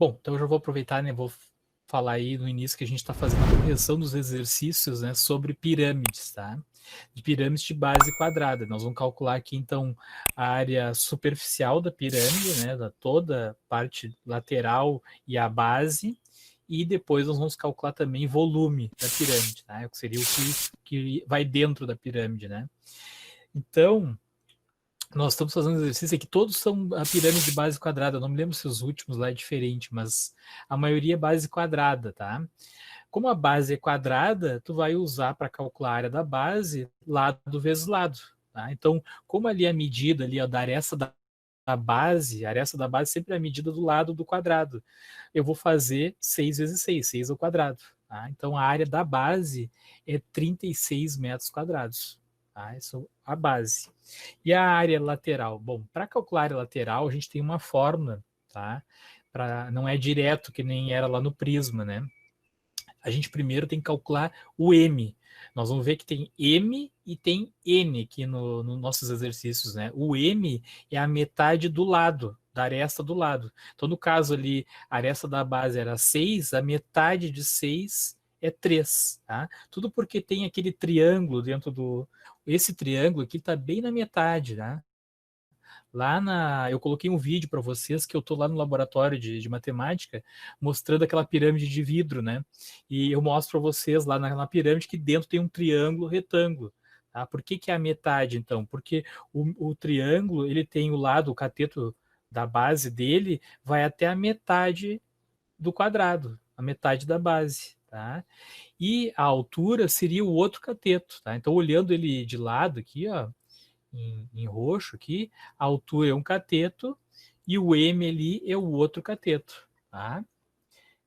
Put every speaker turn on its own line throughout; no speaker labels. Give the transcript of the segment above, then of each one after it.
Bom, então eu já vou aproveitar, né, vou falar aí no início que a gente está fazendo a correção dos exercícios, né, sobre pirâmides, tá? De pirâmides de base quadrada. Nós vamos calcular aqui, então, a área superficial da pirâmide, né, da toda a parte lateral e a base, e depois nós vamos calcular também volume da pirâmide, tá? Que seria o que vai dentro da pirâmide, né? Então, nós estamos fazendo um exercício aqui, todos são a pirâmide de base quadrada. Eu não me lembro se os últimos lá é diferente, mas a maioria é base quadrada, tá? Como a base é quadrada, tu vai usar para calcular a área da base lado vezes lado, tá? Então, como ali a medida ali, ó, da aresta da base, a aresta da base sempre é a medida do lado do quadrado. Eu vou fazer 6 vezes 6, 6 ao quadrado. Tá? Então, a área da base é 36 metros quadrados. Tá? Essa é a base. E a área lateral? Bom, para calcular a área lateral, a gente tem uma fórmula, tá? Não é direto que nem era lá no Prisma, né? A gente primeiro tem que calcular o M. Nós vamos ver que tem M e tem N aqui nos nossos exercícios, né? O M é a metade do lado, da aresta do lado. Então, no caso ali, a aresta da base era 6, a metade de 6 é 3, tá? Tudo porque tem aquele triângulo dentro do... Esse triângulo aqui está bem na metade, tá? Eu coloquei um vídeo para vocês que eu estou lá no laboratório de matemática mostrando aquela pirâmide de vidro, né? E eu mostro para vocês lá na pirâmide que dentro tem um triângulo retângulo. Tá? Por que é a metade, então? Porque o triângulo, ele tem o lado, o cateto da base dele vai até a metade do quadrado, a metade da base, tá? E a altura seria o outro cateto, tá? Então, olhando ele de lado aqui, ó, em roxo aqui, a altura é um cateto e o M ali é o outro cateto, tá?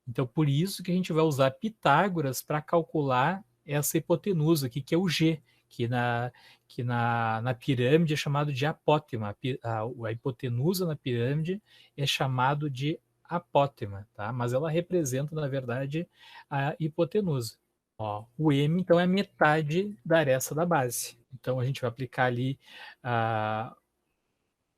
Então, por isso que a gente vai usar Pitágoras para calcular essa hipotenusa aqui, que é o G, que na pirâmide é chamado de apótema. A hipotenusa na pirâmide é chamado de apótema, tá? Mas ela representa, na verdade, a hipotenusa. Ó, o M, então, é metade da aresta da base. Então, a gente vai aplicar ali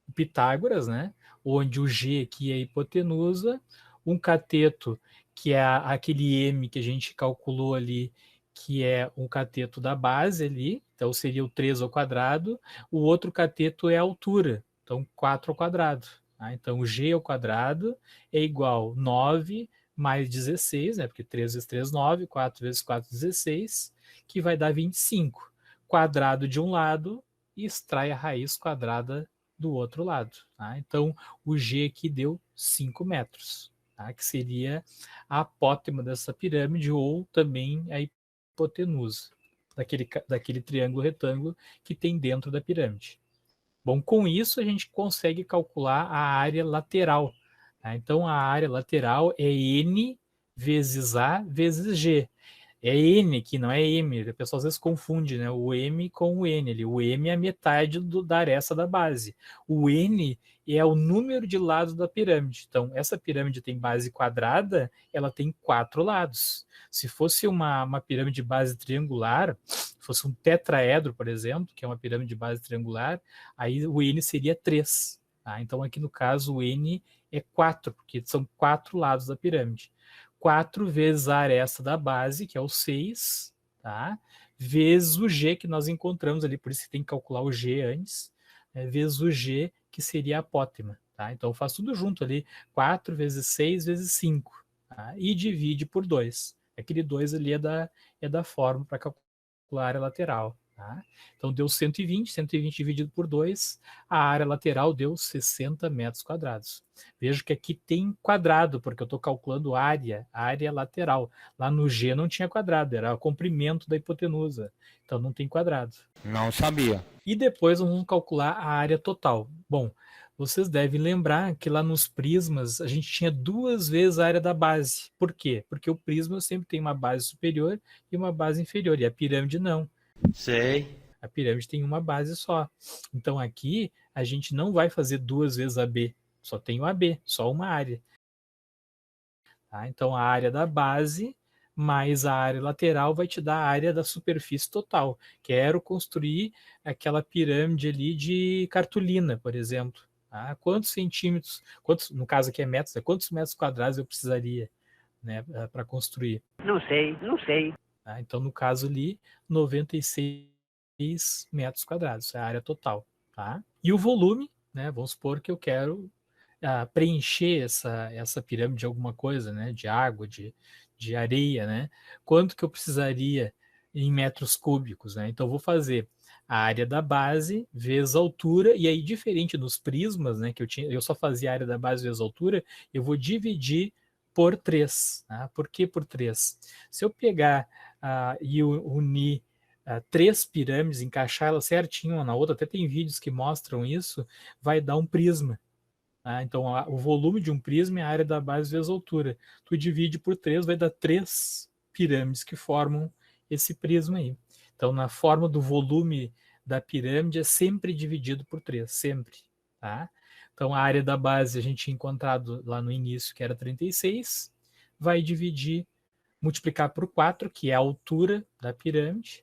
o Pitágoras, né? Onde o G aqui é a hipotenusa, um cateto, que é aquele M que a gente calculou ali, que é um cateto da base ali, então seria o 3 ao quadrado, o outro cateto é a altura, então 4 ao quadrado. Tá? Então, o G ao quadrado é igual a 9 mais 16, né? Porque 3 vezes 3, 9, 4 vezes 4, 16, que vai dar 25. Quadrado de um lado e extrai a raiz quadrada do outro lado. Tá? Então, o G aqui deu 5 metros, tá? Que seria a apótema dessa pirâmide ou também a hipotenusa daquele triângulo retângulo que tem dentro da pirâmide. Bom, com isso a gente consegue calcular a área lateral. Tá? Então, a área lateral é N vezes A vezes G. É N aqui, não é M. A pessoa às vezes confunde, né? O M com o N ali. O M é a metade da aresta da base. O N é o número de lados da pirâmide. Então, essa pirâmide tem base quadrada, ela tem 4 lados. Se fosse uma pirâmide de base triangular, fosse um tetraedro, por exemplo, que é uma pirâmide de base triangular, aí o N seria 3. Tá? Então, aqui no caso, o N é 4, porque são 4 lados da pirâmide. 4 vezes a aresta da base, que é o 6, tá? Vezes o G que nós encontramos ali, por isso que tem que calcular o G antes, né? Vezes o G, que seria a apótema. Tá? Então eu faço tudo junto ali, 4 vezes 6 vezes 5, tá? E divide por 2. Aquele 2 ali é da fórmula para calcular a área lateral. Tá? Então deu 120, 120 dividido por 2, a área lateral deu 60 metros quadrados. Vejo que aqui tem quadrado, porque eu estou calculando a área lateral. Lá no G não tinha quadrado, era o comprimento da hipotenusa. Então não tem quadrado.
Não sabia.
E depois vamos calcular a área total. Bom, vocês devem lembrar que lá nos prismas a gente tinha 2 vezes a área da base. Por quê? Porque o prisma sempre tem uma base superior e uma base inferior, e a pirâmide não.
Sei.
A pirâmide tem uma base só. Então aqui a gente não vai fazer 2 vezes AB, só tem o AB, só uma área. Tá? Então a área da base mais a área lateral vai te dar a área da superfície total. Quero construir aquela pirâmide ali de cartolina, por exemplo. Tá? Quantos centímetros, no caso aqui é metros, quantos metros quadrados eu precisaria, né, para construir?
Não sei.
Tá? Então, no caso ali, 96 metros quadrados, é a área total. Tá? E o volume, né, vamos supor que eu quero preencher essa pirâmide de alguma coisa, né, de água, de areia, né? Quanto que eu precisaria em metros cúbicos, né? Então, vou fazer a área da base vezes a altura, e aí, diferente dos prismas, né, que eu só fazia a área da base vezes a altura, eu vou dividir por 3. Tá? Por que por 3? Se eu pegar e unir 3 pirâmides, encaixar elas certinho uma na outra, até tem vídeos que mostram isso, vai dar um prisma. Tá? Então, o volume de um prisma é a área da base vezes a altura. Tu divide por 3, vai dar 3 pirâmides que formam esse prisma aí. Então, na forma do volume da pirâmide é sempre dividido por 3, sempre. Tá? Então, a área da base a gente tinha encontrado lá no início, que era 36, vai dividir, multiplicar por 4, que é a altura da pirâmide,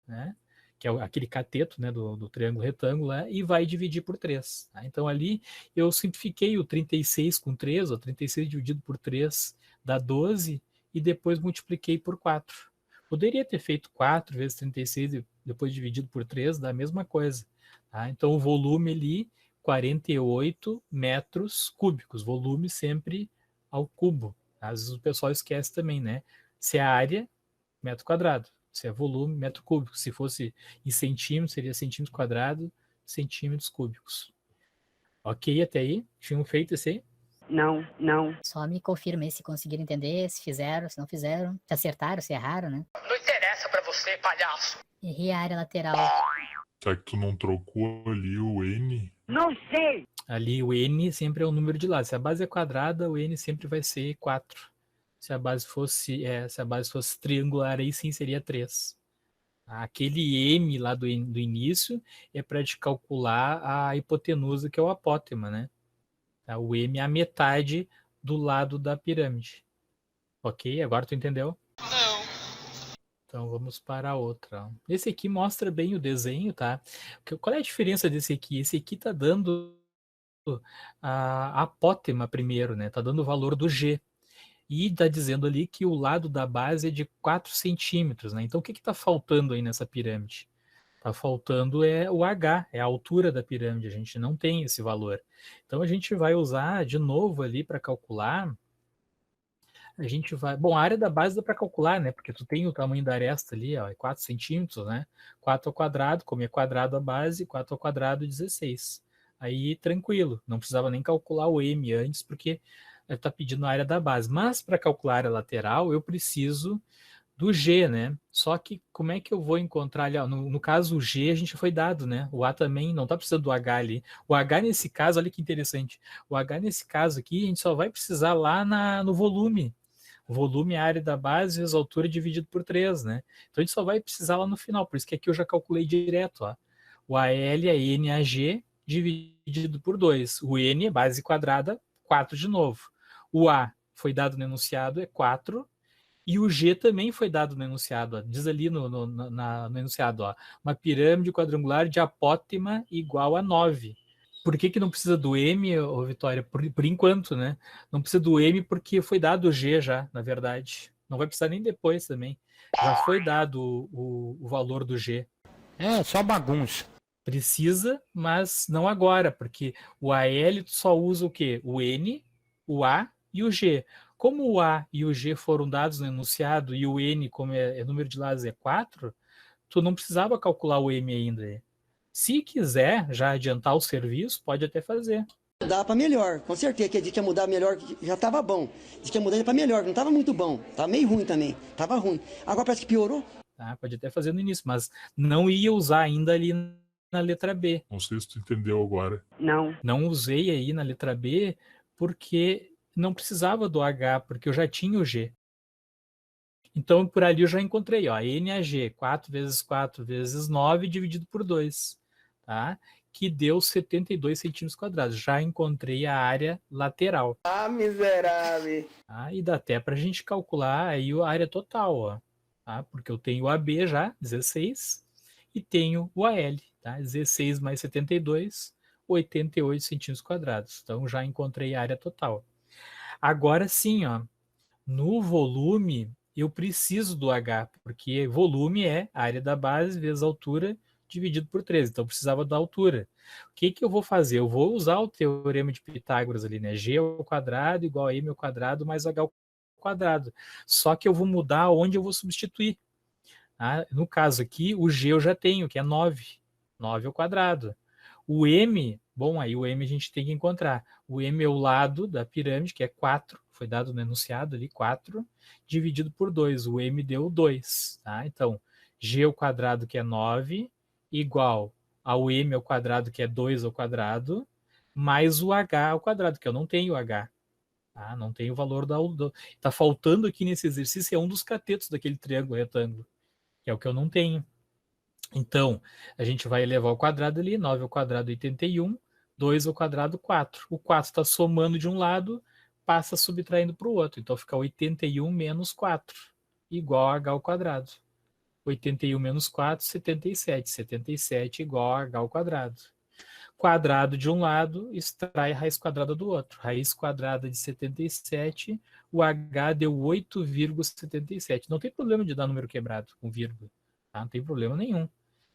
né? Que é aquele cateto, né, do triângulo retângulo, e vai dividir por 3. Tá? Então, ali eu simplifiquei o 36 com 3, ó, 36 dividido por 3 dá 12, e depois multipliquei por 4. Poderia ter feito 4 vezes 36 e depois dividido por 3, dá a mesma coisa. Tá? Então, o volume ali, 48 metros cúbicos, volume sempre ao cubo. Às vezes o pessoal esquece também, né? Se é a área, metro quadrado. Se é volume, metro cúbico. Se fosse em centímetros, seria centímetro quadrado, centímetros cúbicos. Ok, até aí? Tinham feito esse aí?
Não.
Só me confirme se conseguiram entender, se fizeram, se não fizeram, se acertaram, se erraram, né?
Não interessa pra você, palhaço.
Errei a área lateral.
Será que tu não trocou ali o N?
Não sei.
Ali o N sempre é o número de lado. Se a base é quadrada, o N sempre vai ser 4. Se a base fosse triangular, aí sim seria 3. Aquele M lá do início é para te calcular a hipotenusa, que é o apótema, né? O M é a metade do lado da pirâmide. Ok? Agora tu entendeu?
Não.
Então vamos para a outra. Esse aqui mostra bem o desenho, tá? Qual é a diferença desse aqui? Esse aqui tá dando a apótema primeiro, né? Tá dando o valor do G. E está dizendo ali que o lado da base é de 4 centímetros, né? Então, o que está faltando aí nessa pirâmide? Está faltando o H, é a altura da pirâmide, a gente não tem esse valor. Então, a gente vai usar de novo ali para calcular. A gente vai... Bom, a área da base dá para calcular, né? Porque tu tem o tamanho da aresta ali, ó, é 4 centímetros, né? 4 ao quadrado, como é quadrado a base, 4 ao quadrado, 16. Aí, tranquilo, não precisava nem calcular o M antes, porque está pedindo a área da base. Mas para calcular a área lateral, eu preciso do G, né? Só que como é que eu vou encontrar ali? Ó, no caso, o G a gente foi dado, né? O A também não está precisando do H ali. O H nesse caso, olha que interessante. O H nesse caso aqui, a gente só vai precisar lá no volume. O volume é a área da base vezes a altura dividido por 3, né? Então a gente só vai precisar lá no final. Por isso que aqui eu já calculei direto, ó. O AL é NAG dividido por 2. O N é base quadrada, 4 de novo. O A foi dado no enunciado, é 4, e o G também foi dado no enunciado. Ó. Diz ali no enunciado, ó, uma pirâmide quadrangular de apótema igual a 9. Por que não precisa do M, ô Vitória? Por enquanto, né? Não precisa do M porque foi dado o G já, na verdade. Não vai precisar nem depois também. Já foi dado o valor do G.
É, só bagunça.
Precisa, mas não agora, porque o AL só usa o quê? O N, o A e o G. Como o A e o G foram dados no enunciado e o N, como é número de lados, é 4, tu não precisava calcular o M ainda. Se quiser já adiantar o serviço, pode até fazer.
Dá para melhor, com certeza. Que a gente ia mudar melhor, já estava bom. Diz que ia mudar para melhor, não estava muito bom. Estava meio ruim também, estava ruim. Agora parece que piorou.
Tá, pode até fazer no início, mas não ia usar ainda ali na letra B.
Não sei se tu entendeu agora.
Não usei aí na letra B porque não precisava do H, porque eu já tinha o G. Então, por ali eu já encontrei, ó, NAG, 4 vezes 4 vezes 9 dividido por 2, tá? Que deu 72 centímetros quadrados. Já encontrei a área lateral.
Ah, miserável.
Tá? E dá até para a gente calcular aí a área total, ó, tá? Porque eu tenho o AB já, 16, e tenho o AL, tá? 16 mais 72, 88 centímetros quadrados. Então, já encontrei a área total. Agora sim, ó, no volume, eu preciso do H, porque volume é a área da base vezes a altura dividido por 13. Então, eu precisava da altura. O que eu vou fazer? Eu vou usar o teorema de Pitágoras ali, né? G ao quadrado igual a M ao quadrado mais H ao quadrado. Só que eu vou mudar onde eu vou substituir. Tá? No caso aqui, o G eu já tenho, que é 9. 9 ao quadrado. O M, bom, aí o M a gente tem que encontrar. O M é o lado da pirâmide, que é 4, foi dado no enunciado ali, 4, dividido por 2. O M deu 2. Tá? Então, G ao quadrado, que é 9, igual ao M ao quadrado, que é 2 ao quadrado, mais o H ao quadrado, que eu não tenho H. Tá? Não tenho o valor da... Está faltando aqui nesse exercício, é um dos catetos daquele triângulo retângulo, que é o que eu não tenho. Então, a gente vai elevar ao quadrado ali, 9 ao quadrado 81, 2 ao quadrado 4. O 4 está somando de um lado, passa subtraindo para o outro. Então, fica 81 menos 4, igual a H ao quadrado. 81 menos 4, 77. 77 igual a H ao quadrado. Quadrado de um lado, extrai a raiz quadrada do outro. Raiz quadrada de 77, o H deu 8,77. Não tem problema de dar número quebrado com vírgula. Tá? Não tem problema nenhum.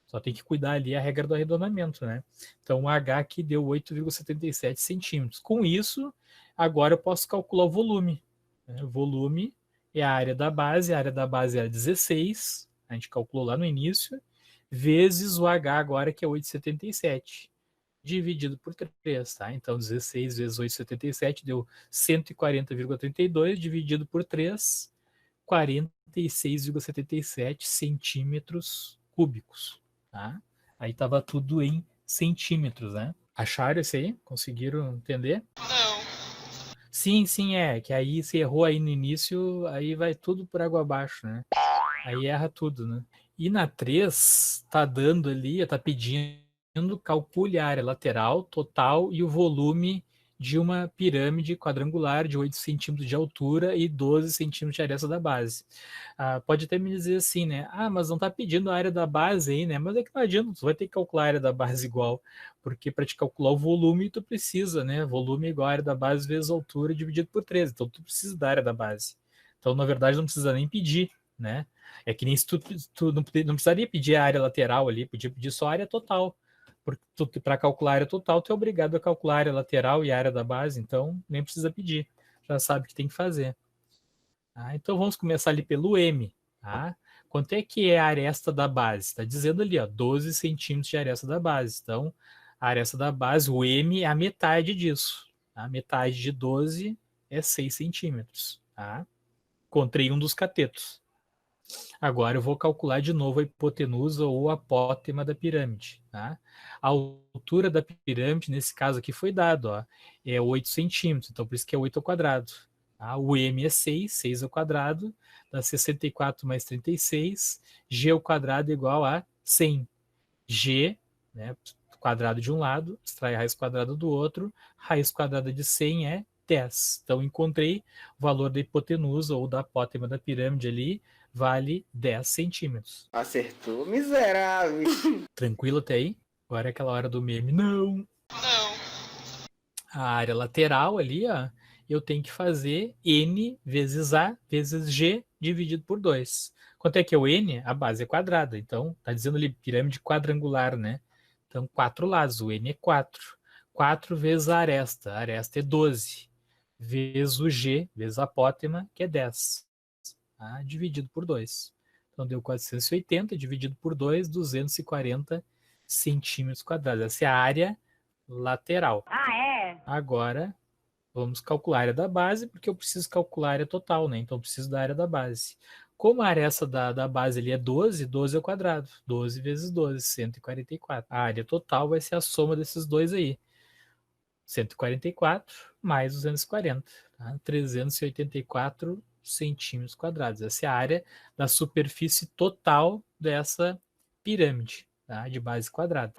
Só tem que cuidar ali a regra do arredondamento, né? Então, o H aqui deu 8,77 centímetros. Com isso, agora eu posso calcular o volume. O volume é a área da base é 16, a gente calculou lá no início, vezes o H agora, que é 8,77, dividido por 3, tá? Então, 16 vezes 8,77 deu 140,32, dividido por 3, 46,77 centímetros cúbicos. Tá? Aí estava tudo em centímetros, né? Acharam isso aí? Conseguiram entender?
Não.
Sim, é. Que aí se errou aí no início, aí vai tudo por água abaixo, né? Aí erra tudo, né? E na 3, tá dando ali, tá pedindo calcule a área lateral, total e o volume de uma pirâmide quadrangular de 8 centímetros de altura e 12 centímetros de aresta da base. Pode até me dizer assim, né? Mas não está pedindo a área da base aí, né? Mas é que não adianta, tu vai ter que calcular a área da base igual, porque para te calcular o volume, tu precisa, né? Volume é igual a área da base vezes a altura dividido por 13. Então, tu precisa da área da base. Então, na verdade, não precisa nem pedir, né? É que nem se tu não precisaria pedir a área lateral ali, podia pedir só a área total. Porque para calcular a área total, tu é obrigado a calcular a área lateral e a área da base, então nem precisa pedir, já sabe o que tem que fazer. Então vamos começar ali pelo M. Tá? Quanto é que é a aresta da base? Está dizendo ali, ó, 12 centímetros de aresta da base. Então, a aresta da base, o M é a metade disso. A metade de 12 é 6 centímetros. Tá? Encontrei um dos catetos. Agora eu vou calcular de novo a hipotenusa ou apótema da pirâmide. Tá? A altura da pirâmide, nesse caso aqui, foi dado, ó, é 8 centímetros, então por isso que é 8 ao quadrado. Tá? O M é 6, 6 ao quadrado, dá 64 mais 36, G ao quadrado é igual a 100. G, né, quadrado de um lado, extrai a raiz quadrada do outro, raiz quadrada de 100 é 10. Então encontrei o valor da hipotenusa ou da apótema da pirâmide ali, vale 10 centímetros.
Acertou, miserável.
Tranquilo até aí? Agora é aquela hora do meme. Não! A área lateral ali, ó, eu tenho que fazer N vezes A vezes G dividido por 2. Quanto é que é o N? A base é quadrada. Então, tá dizendo ali pirâmide quadrangular, né? Então, 4 lados. O N é 4. 4 vezes a aresta. A aresta é 12. Vezes o G, vezes a apótema, que é 10. Tá? Dividido por 2. Então, deu 480, dividido por 2, 240 centímetros quadrados. Essa é a área lateral. Agora, vamos calcular a área da base, porque eu preciso calcular a área total, né? Então, eu preciso da área da base. Como a área da base ali é 12, 12 ao quadrado. 12 vezes 12, 144. A área total vai ser a soma desses dois aí. 144 mais 240. Tá? 384 centímetros quadrados. Essa é a área da superfície total dessa pirâmide, tá? De base quadrada.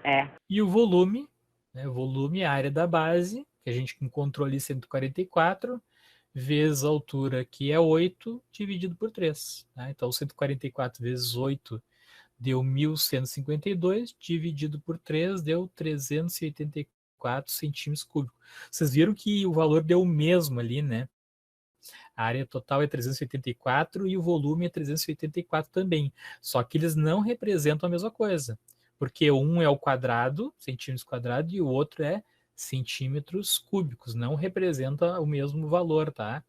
E o volume, né? O volume é a área da base, que a gente encontrou ali 144, vezes a altura, que é 8, dividido por 3. Tá? Então, 144 vezes 8 deu 1.152, dividido por 3 deu 384 0,04 centímetros cúbicos. Vocês viram que o valor deu o mesmo ali, né? A área total é 384 e o volume é 384 também. Só que eles não representam a mesma coisa. Porque um é o quadrado, centímetros quadrados, e o outro é centímetros cúbicos. Não representa o mesmo valor, tá?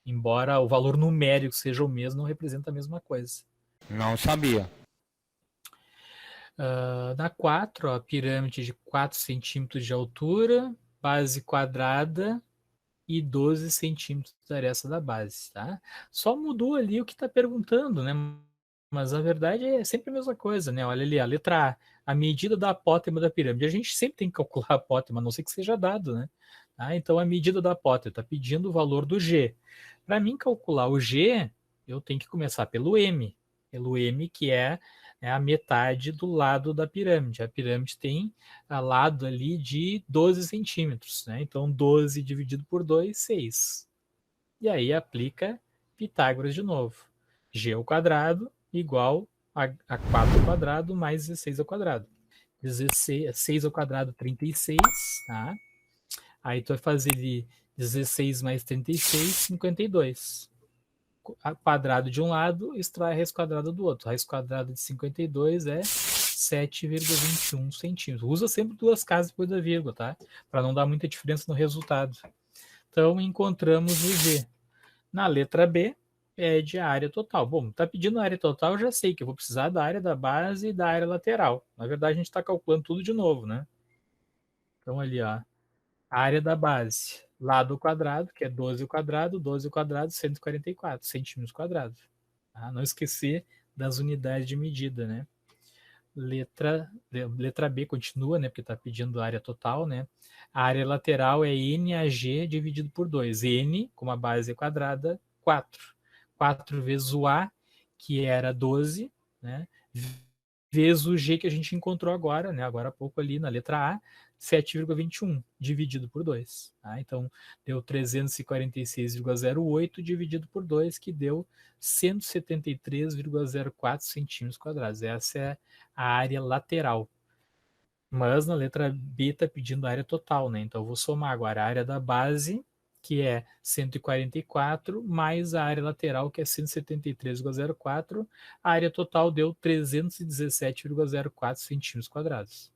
Embora o valor numérico seja o mesmo, não representa a mesma coisa.
Não sabia.
Na 4, ó, pirâmide de 4 centímetros de altura, base quadrada e 12 centímetros da aresta da base, tá? Só mudou ali o que está perguntando, né? Mas a verdade é sempre a mesma coisa, né? Olha ali, a letra A medida da apótema da pirâmide. A gente sempre tem que calcular a apótema, a não ser que seja dado, né? Tá? Então, a medida da apótema está pedindo o valor do G. Para mim calcular o G, eu tenho que começar pelo M. Pelo M, que é a metade do lado da pirâmide. A pirâmide tem a lado ali de 12 centímetros, né? Então, 12 dividido por 2, 6. E aí aplica Pitágoras de novo. G ao quadrado igual a 4 ao quadrado mais 16 ao quadrado. 6 ao quadrado, 36, tá? Aí tu vai fazer ali 16 mais 36, 52. Quadrado de um lado, extrai a raiz quadrada do outro. A raiz quadrada de 52 é 7,21 centímetros. Usa sempre duas casas depois da vírgula, tá? Para não dar muita diferença no resultado. Então, encontramos o G. Na letra B, pede a área total. Bom, tá pedindo a área total, eu já sei que eu vou precisar da área da base e da área lateral. Na verdade, a gente está calculando tudo de novo, né? Então, ali, ó, a área da base, lado quadrado, que é 12 ao quadrado, 144 centímetros quadrados. Tá? Não esquecer das unidades de medida, né? Letra B continua, né? Porque está pedindo a área total, né? A área lateral é NAG dividido por 2. N, como a base é quadrada, 4. 4 vezes o A, que era 12, né? Vezes o G que a gente encontrou agora, né? Agora há pouco ali na letra A, 7,21 dividido por 2. Tá? Então, deu 346,08 dividido por 2, que deu 173,04 centímetros quadrados. Essa é a área lateral. Mas na letra B está pedindo a área total, né? Então, eu vou somar agora a área da base, que é 144, mais a área lateral, que é 173,04. A área total deu 317,04 centímetros quadrados.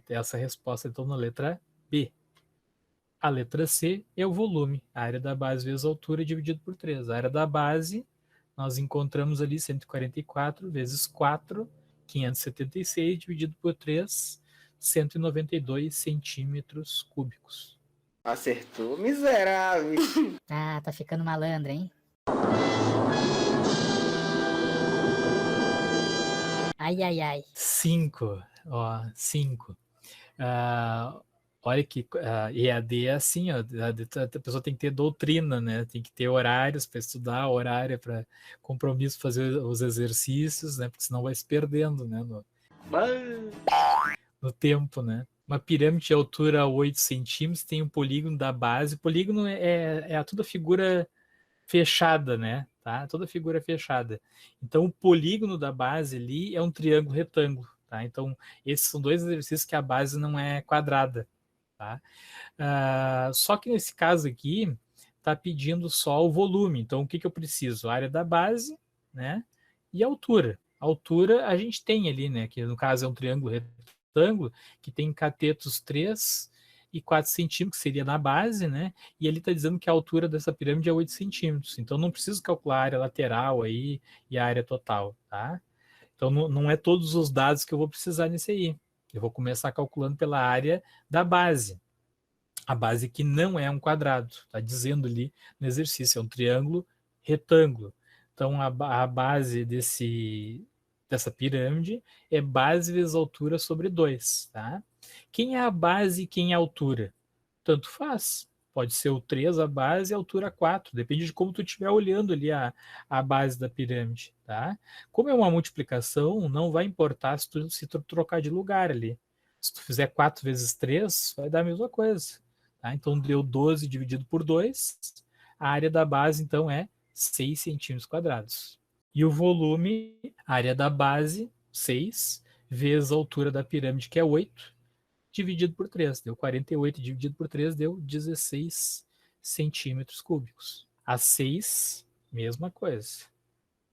Essa resposta, então, na letra B. A letra C é o volume, a área da base vezes a altura dividido por 3. A área da base, nós encontramos ali 144 vezes 4, 576, dividido por 3, 192 centímetros cúbicos.
Acertou, miserável.
Ah, tá ficando malandro, hein? Ai, ai, ai.
5, ó, 5. Olha que EAD é assim, ó, a pessoa tem que ter doutrina, né? Tem que ter horários para estudar, horário para compromisso, fazer os exercícios, né? Porque senão vai se perdendo, né? No tempo, né? Uma pirâmide de altura 8 centímetros tem um polígono da base. O polígono é toda figura fechada, né? Tá? Toda figura fechada. Então, o polígono da base ali é um triângulo retângulo, tá? Então, esses são dois exercícios que a base não é quadrada, tá? Só que nesse caso aqui, está pedindo só o volume. Então, o que eu preciso? A área da base, né? E a altura. A altura a gente tem ali, né? Que no caso é um triângulo retângulo, que tem catetos 3 e 4 centímetros, que seria na base, né? E ele está dizendo que a altura dessa pirâmide é 8 centímetros. Então, não preciso calcular a área lateral aí e a área total, tá? Então, não é todos os dados que eu vou precisar nesse aí. Eu vou começar calculando pela área da base. A base que não é um quadrado. Está dizendo ali no exercício, é um triângulo retângulo. Então, a base dessa pirâmide é base vezes altura sobre 2, tá? Quem é a base e quem é a altura? Tanto faz. Pode ser o 3 a base e a altura 4. Depende de como tu estiver olhando ali a base da pirâmide, tá? Como é uma multiplicação, não vai importar se tu trocar de lugar ali. Se tu fizer 4 vezes 3, vai dar a mesma coisa. Tá? Então, deu 12 dividido por 2. A área da base, então, é 6 centímetros quadrados. E o volume, a área da base, 6, vezes a altura da pirâmide, que é 8, dividido por 3. Deu 48 dividido por 3, deu 16 centímetros cúbicos. A 6, mesma coisa.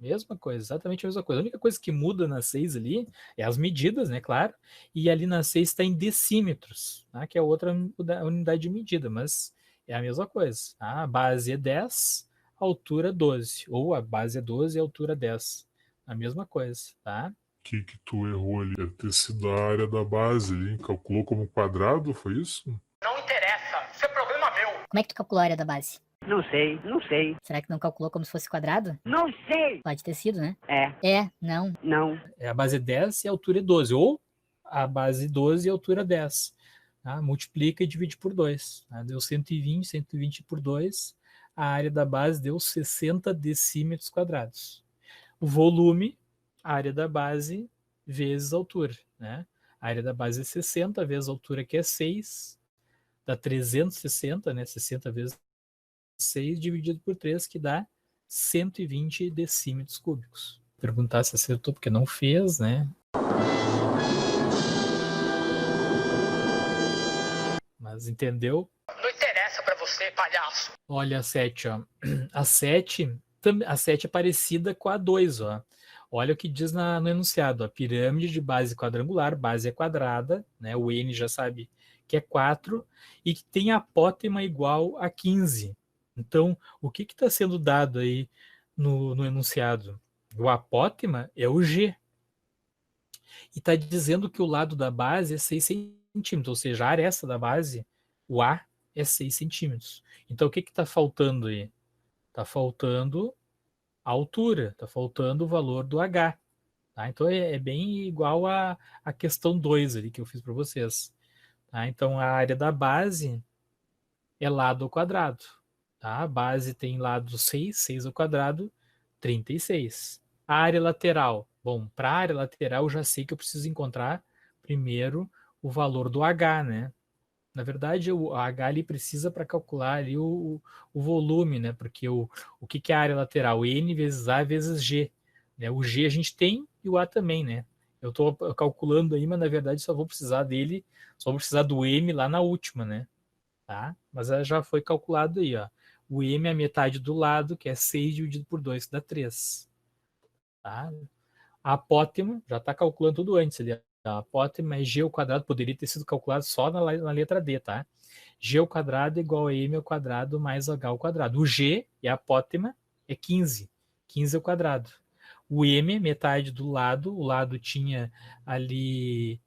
Mesma coisa, exatamente a mesma coisa. A única coisa que muda na 6 ali é as medidas, né, claro. E ali na 6 está em decímetros, tá? Que é outra unidade de medida, mas é a mesma coisa. Tá? A base é 10, a altura 12. Ou a base é 12 e a altura 10. A mesma coisa, tá?
O que tu errou ali? Deve ter sido a área da base ali. Calculou como quadrado, foi isso?
Não interessa, isso é problema meu.
Como é que tu calculou a área da base?
Não sei, não sei.
Será que não calculou como se fosse quadrado?
Não sei.
Pode ter sido, né?
É,
Não.
não.
A base é 10 e a altura é 12. Ou a base 12 e a altura 10. Tá? Multiplica e divide por 2. Tá? Deu 120, 120 por 2. A área da base deu 60 decímetros quadrados. O volume, a área da base vezes a altura. Né? A área da base é 60 vezes a altura, que é 6. Dá 360, né? 60 vezes 6 dividido por 3, que dá 120 decímetros cúbicos. Perguntar se acertou, porque não fez, né? Mas entendeu?
Não interessa pra você, palhaço.
Olha a 7, ó. A 7 é parecida com a 2, ó. Olha o que diz no enunciado. A pirâmide de base quadrangular, base é quadrada, né? O N já sabe que é 4, e que tem apótema igual a 15. Então, o que está sendo dado aí no enunciado? O apótema é o G. E está dizendo que o lado da base é 6 centímetros, ou seja, a área essa da base, o A, é 6 centímetros. Então, o que está faltando aí? Está faltando a altura, está faltando o valor do H. Tá? Então, é bem igual a questão 2 ali que eu fiz para vocês. Tá? Então, a área da base é lado ao quadrado. Tá? A base tem lado 6, 6 ao quadrado, 36. A área lateral. Bom, para a área lateral eu já sei que eu preciso encontrar primeiro o valor do H, né? Na verdade, o H ali precisa para calcular ali o volume, né? Porque o que é a área lateral? N vezes A vezes G. Né? O G a gente tem e o A também, né? Eu estou calculando aí, mas na verdade só vou precisar dele, só vou precisar do M lá na última, né? Tá? Mas já foi calculado aí, ó. O M é a metade do lado, que é 6 dividido por 2, que dá 3. Tá? A apótema, já está calculando tudo antes ali. A apótema é G ao quadrado, poderia ter sido calculado só na letra D, tá? G ao quadrado é igual a M ao quadrado mais H ao quadrado. O G, e a apótema, é 15. 15 ao quadrado. O M, metade do lado, o lado tinha ali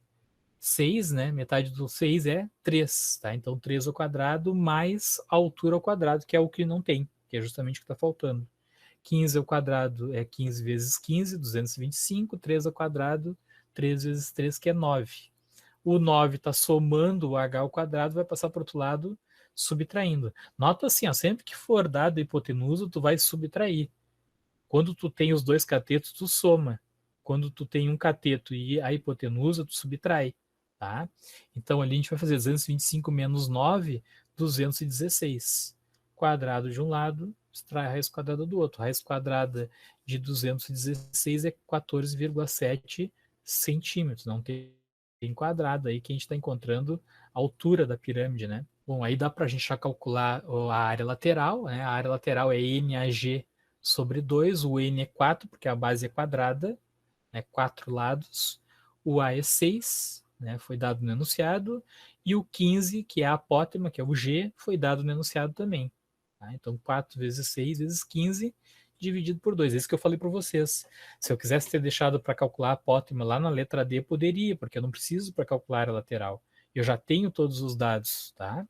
6, né? Metade do 6 é 3, tá? Então 3 ao quadrado mais a altura ao quadrado, que é o que não tem, que é justamente o que está faltando. 15 ao quadrado é 15 vezes 15, 225, 3 ao quadrado, 3 vezes 3, que é 9. O 9 está somando o H ao quadrado, vai passar para o outro lado, subtraindo. Nota assim, ó, sempre que for dado a hipotenusa, tu vai subtrair. Quando tu tem os dois catetos, tu soma. Quando tu tem um cateto e a hipotenusa, tu subtrai. Tá? Então ali a gente vai fazer 225 menos 9, 216. Quadrado de um lado, extrai a raiz quadrada do outro. A raiz quadrada de 216 é 14,7 centímetros. Não tem quadrado aí que a gente está encontrando a altura da pirâmide, né? Bom, aí dá para a gente já calcular a área lateral, né? A área lateral é NAG sobre 2, o N é 4, porque a base é quadrada, né? 4 lados. O A é 6, né? Foi dado no enunciado. E o 15, que é a apótema, que é o G, foi dado no enunciado também. Tá? Então, 4 vezes 6 vezes 15 dividido por 2. Esse que eu falei para vocês. Se eu quisesse ter deixado para calcular a apótema lá na letra D, poderia, porque eu não preciso para calcular a área lateral. Eu já tenho todos os dados. Tá?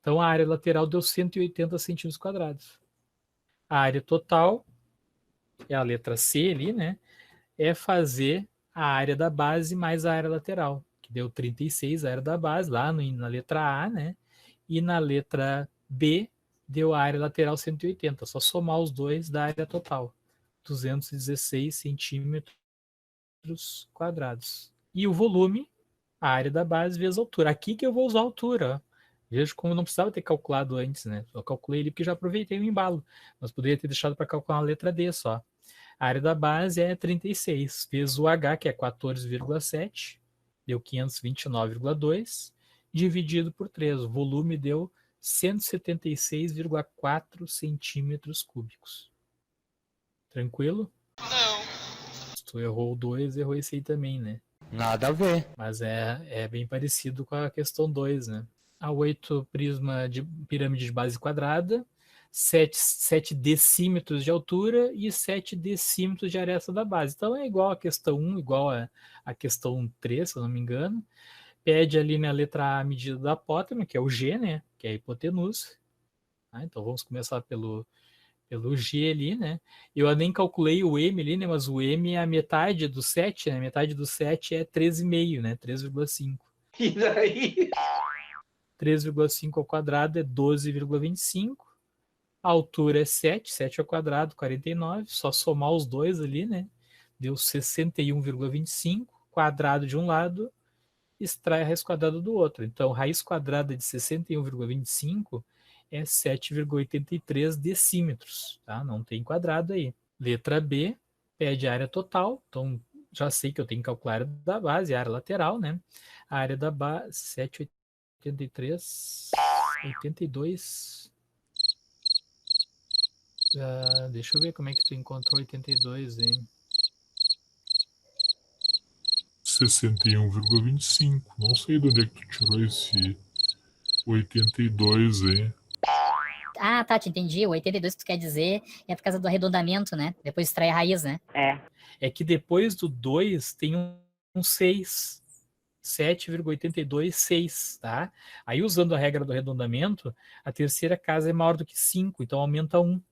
Então, a área lateral deu 180 centímetros quadrados. A área total, é a letra C ali, né? É fazer a área da base mais a área lateral, que deu 36, a área da base, lá na letra A, né? E na letra B, deu a área lateral 180, só somar os dois da área total, 216 centímetros quadrados. E o volume, a área da base vezes a altura. Aqui que eu vou usar a altura, ó. Veja como eu não precisava ter calculado antes, né? Eu calculei ele porque já aproveitei o embalo, mas poderia ter deixado para calcular a letra D só. A área da base é 36, vezes o H, que é 14,7, deu 529,2, dividido por 3. O volume deu 176,4 centímetros cúbicos. Tranquilo?
Não.
Se tu errou o 2, errou esse aí também, né?
Nada a ver.
Mas é bem parecido com a questão 2, né? A 8, prisma de pirâmide de base quadrada, 7 decímetros de altura e 7 decímetros de aresta da base. Então é igual a questão 1, igual a questão 3, se eu não me engano. Pede ali na letra A a medida da apótema, que é o G, né? Que é a hipotenusa. Então vamos começar pelo G ali, né? Eu nem calculei o M ali, né? Mas o M é a metade do 7, né? A metade do 7 é 13,5, né? 3,5.
E daí?
3,5 ao quadrado é 12,25. A altura é 7 ao quadrado, 49. Só somar os dois ali, né? Deu 61,25. Quadrado de um lado, extrai a raiz quadrada do outro. Então, raiz quadrada de 61,25 é 7,83 decímetros, tá? Não tem quadrado aí. Letra B, pede a área total. Então, já sei que eu tenho que calcular a área da base, a área lateral, né? A área da base, 7,83, 82. Deixa eu ver como é que tu encontrou 82, hein?
61,25. Não sei de onde é que tu tirou esse 82, hein?
Ah, tá, te entendi. O 82 que tu quer dizer é por causa do arredondamento, né? Depois extrai a raiz, né?
É que depois do 2 tem um 6. 7,82, 6, tá? Aí, usando a regra do arredondamento, a terceira casa é maior do que 5, então aumenta 1.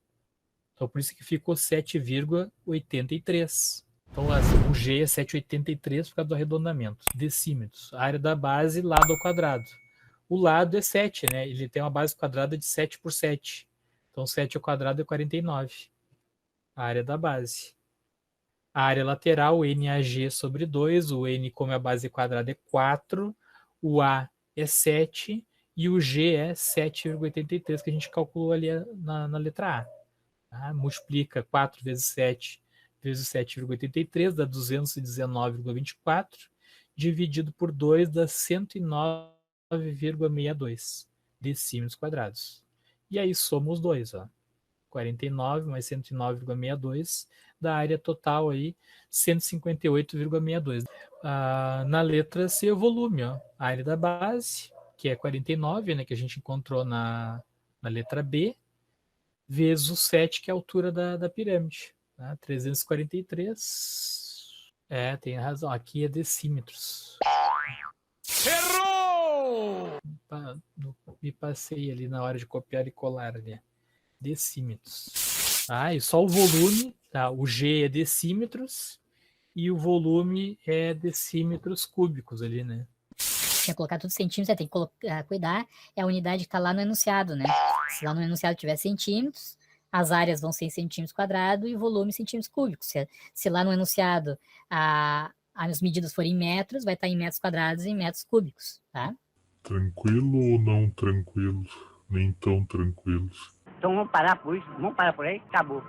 Então, por isso que ficou 7,83. Então, o G é 7,83 por causa do arredondamento. Decímetros. A área da base, lado ao quadrado. O lado é 7, né? Ele tem uma base quadrada de 7 por 7. Então, 7 ao quadrado é 49. A área da base. A área lateral, NAG sobre 2. O N, como é a base quadrada, é 4. O A é 7. E o G é 7,83, que a gente calculou ali na letra A. Tá? Multiplica 4 vezes 7 vezes 7,83, dá 219,24. Dividido por 2, dá 109,62 decímetros quadrados. E aí soma os dois, ó. 49 mais 109,62 da área total aí 158,62. Na letra C, o volume, ó, a área da base, que é 49, né, que a gente encontrou na letra B, vezes o 7, que é a altura da pirâmide, tá? 343. Tem razão, aqui é decímetros.
Errou!
Me passei ali na hora de copiar e colar ali. Decímetros. E só o volume, tá? O G é decímetros e o volume é decímetros cúbicos ali, né?
Tinha que colocar tudo centímetros, tem que cuidar, é a unidade que está lá no enunciado, né? Se lá no enunciado tiver centímetros, as áreas vão ser em centímetros quadrados e o volume em centímetros cúbicos. Se lá no enunciado as medidas forem em metros, vai estar em metros quadrados e em metros cúbicos, tá?
Tranquilo ou não tranquilo? Nem tão tranquilos.
Então vamos parar por isso, vamos parar por aí, acabou.